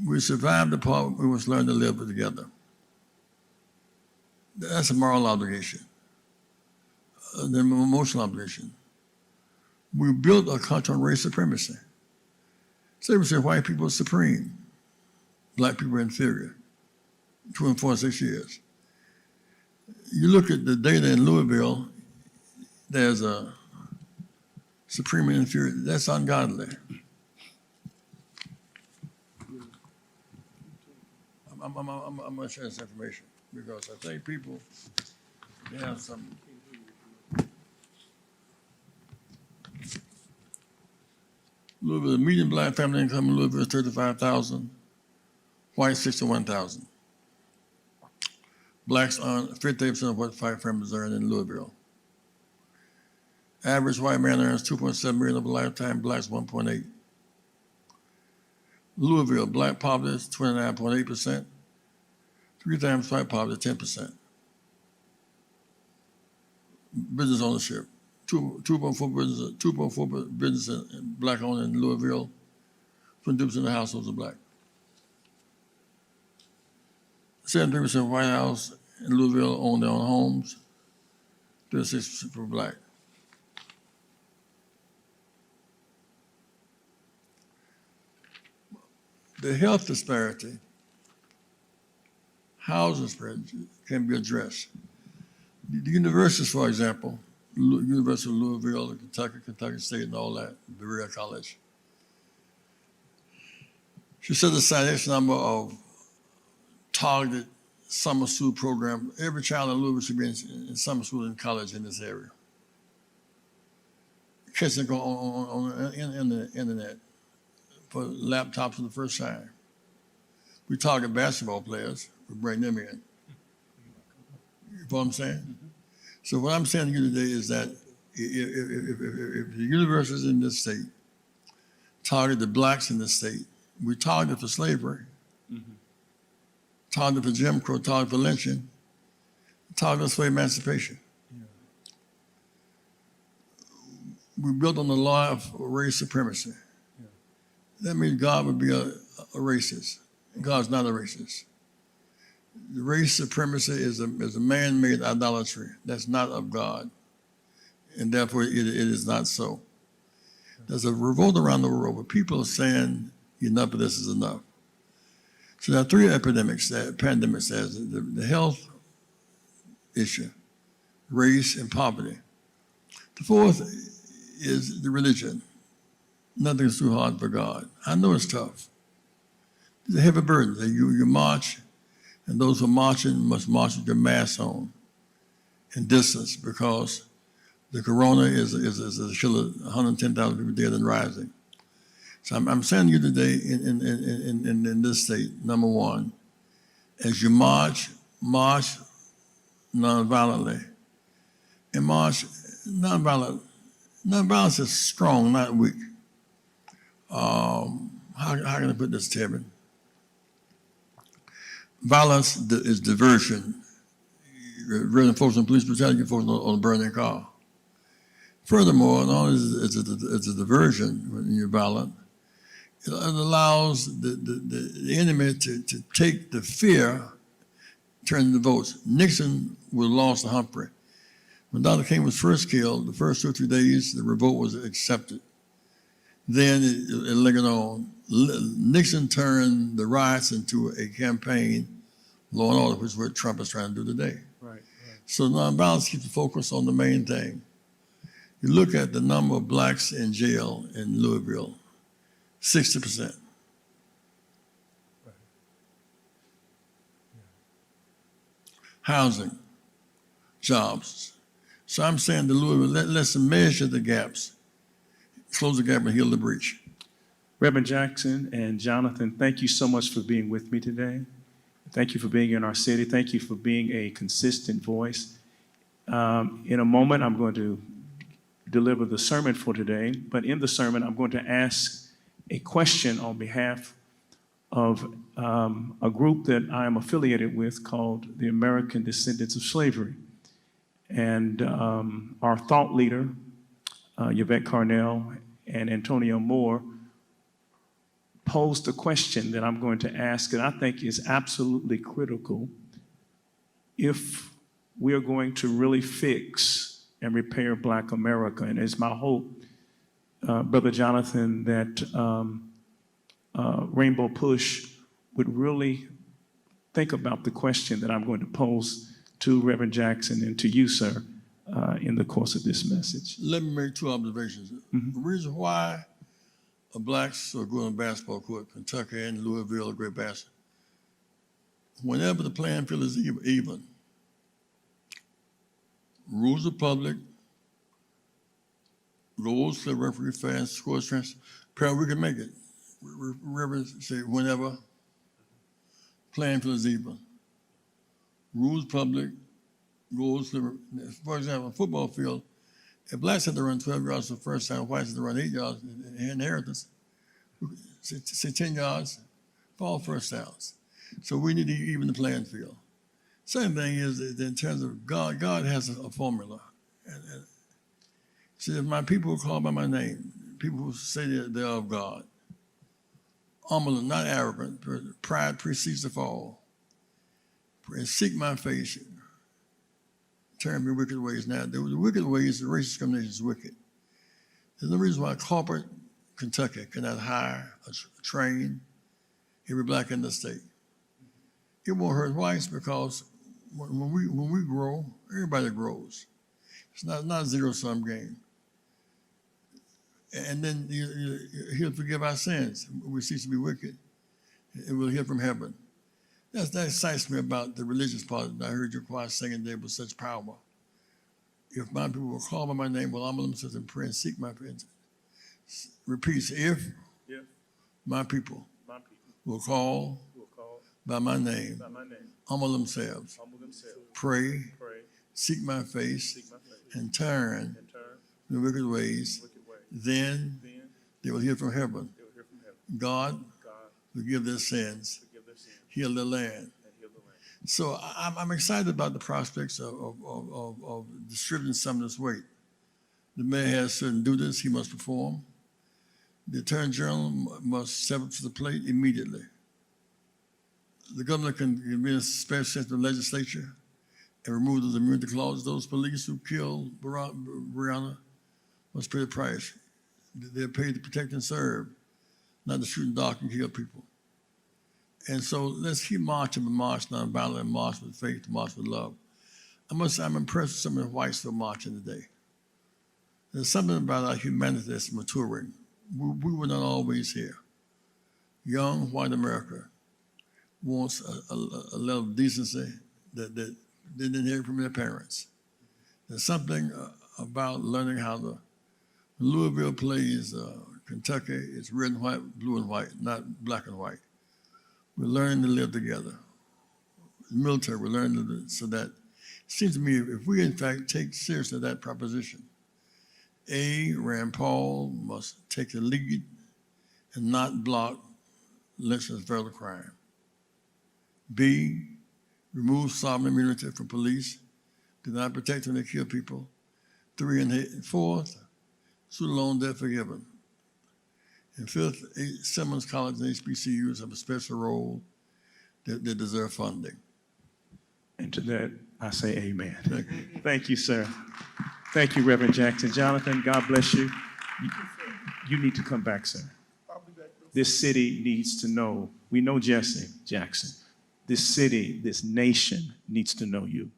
We survived the part we must learn to live together. That's a moral obligation, the emotional obligation. We built a country on race supremacy. So we say white people are supreme, black people are inferior, 246 years. You look at the data in Louisville, there's a supreme and inferior. That's ungodly. I'm going to share this information because I think people, they have some. Louisville, the median black family income in Louisville is $35,000, white 61,000. Blacks earn 58% of what white families earn in Louisville. Average white man earns $2.7 million over a lifetime, blacks 1.8. Louisville, black poverty is 29.8%, 3 times white poverty, 10%. Business ownership, 2.4 business black owned in Louisville, 22% of the households are black. 73% of White House in Louisville own their own homes, 36% for black. The health disparity, housing disparity can be addressed. The universities, for example, University of Louisville, Kentucky State, and all that, Berea College. She set aside X number of targeted summer school program. Every child in Louisville should be in summer school and college in this area. Kids that go on the internet for laptops for the first time. We target basketball players, we bring them in. You know what I'm saying? Mm-hmm. So what I'm saying to you today is that if the universities in this state target the blacks in this state, we target for slavery, mm-hmm. target for Jim Crow, target for lynching, target for emancipation. Yeah. We built on the law of race supremacy. Yeah. That means God would be a racist. God's not a racist. The race supremacy is a man-made idolatry that's not of God, and therefore it is not so. There's a revolt around the world where people are saying enough of this is enough. So there are 3 pandemics, the health issue, race, and poverty. The 4th is the religion. Nothing's too hard for God. I know it's tough. It's a heavy burden. You march, and those who are marching must march with their masks on and distance because the corona is a killer, 110,000 people dead and rising. So I'm saying to you today in this state, number 1, as you march nonviolently. And march nonviolent. Nonviolence is strong, not weak. How can I put this, Tevin? Violence is diversion. Rather than focus on police brutality, you focus on a burning car. Furthermore, not only is it a diversion when you're violent, it allows the enemy to take the fear, turn into votes. Nixon was lost to Humphrey. When Dr. King was first killed, the first 2 or 3 days, the revolt was accepted. Then it lingered on. Nixon turned the riots into a campaign, law and order, which is what Trump is trying to do today. Right. So nonviolence keeps the focus on the main thing. You look at the number of blacks in jail in Louisville, 60%. Right. Yeah. Housing, jobs. So I'm saying to Louisville, let's measure the gaps, close the gap and heal the breach. Reverend Jackson and Jonathan, thank you so much for being with me today. Thank you for being in our city. Thank you for being a consistent voice. In a moment, I'm going to deliver the sermon for today, but in the sermon, I'm going to ask a question on behalf of a group that I am affiliated with called the American Descendants of Slavery. And our thought leader, Yvette Carnell and Antonio Moore, pose the question that I'm going to ask, and I think is absolutely critical if we are going to really fix and repair Black America. And it's my hope, Brother Jonathan, that Rainbow Push would really think about the question that I'm going to pose to Reverend Jackson and to you, sir, in the course of this message. Let me make two observations. The reason why blacks are going to basketball court, Kentucky and Louisville, great basketball, whenever the playing field is even, rules of public, goals to referee fans, scores, trans, prayer we can make it. Reverend say whenever playing field is even. Rules public, goals to, for example, a football field, if blacks had to run 12 yards the first time, whites had to run 8 yards in inheritance, say 10 yards for all first downs. So we need to even the playing field. Second thing is that in terms of God, God has a formula. And see, if my people are called by my name, people who say they're of God, humble and not arrogant, pride precedes the fall. And seek my face, turn me wicked ways. Now, the wicked ways, the racist discrimination is wicked. There's no reason why corporate Kentucky cannot hire, train every black in the state. It won't hurt whites because when we grow, everybody grows. It's not a zero-sum game. And then he'll forgive our sins. We cease to be wicked, and we'll hear from heaven. That excites me about the religious part. I heard your choir singing there with such power. If my people will call by my name, will humble themselves and pray and seek my face. Repeats, if my people will call by my name, humble themselves, pray, seek my face, and turn the wicked ways, then they will hear from heaven. God will forgive their sins, heal their land. So I'm excited about the prospects of distributing some of this weight. The mayor has certain duties he must perform. The attorney general must step up to the plate immediately. The governor can be a special session of the legislature and remove those immunity clauses. Those police who killed Breonna must pay the price. They're paid to protect and serve, not to shoot and dock and kill people. And so let's keep marching, but march nonviolently, and march with faith, march with love. I must say I'm impressed with some of the whites who are marching today. There's something about our humanity that's maturing. We were not always here. Young white America wants a level of decency that they didn't hear from their parents. There's something about learning how the Louisville plays Kentucky, it's red and white, blue and white, not black and white. We're learning to live together. In the military, we're learning to live, so that it seems to me if we in fact take seriously that proposition, Rand Paul must take the lead and not block lynching as federal crime. B, remove sovereign immunity from police, do not protect them, they kill people. 3 and 4th, student loan debt forgiven. And 5th, Simmons College and HBCUs have a special role that deserve funding. And to that, I say amen. Thank you. Thank you, sir. Thank you, Reverend Jackson. Jonathan, God bless you. You need to come back, sir. This city needs to know, we know Jesse Jackson. This city, this nation needs to know you.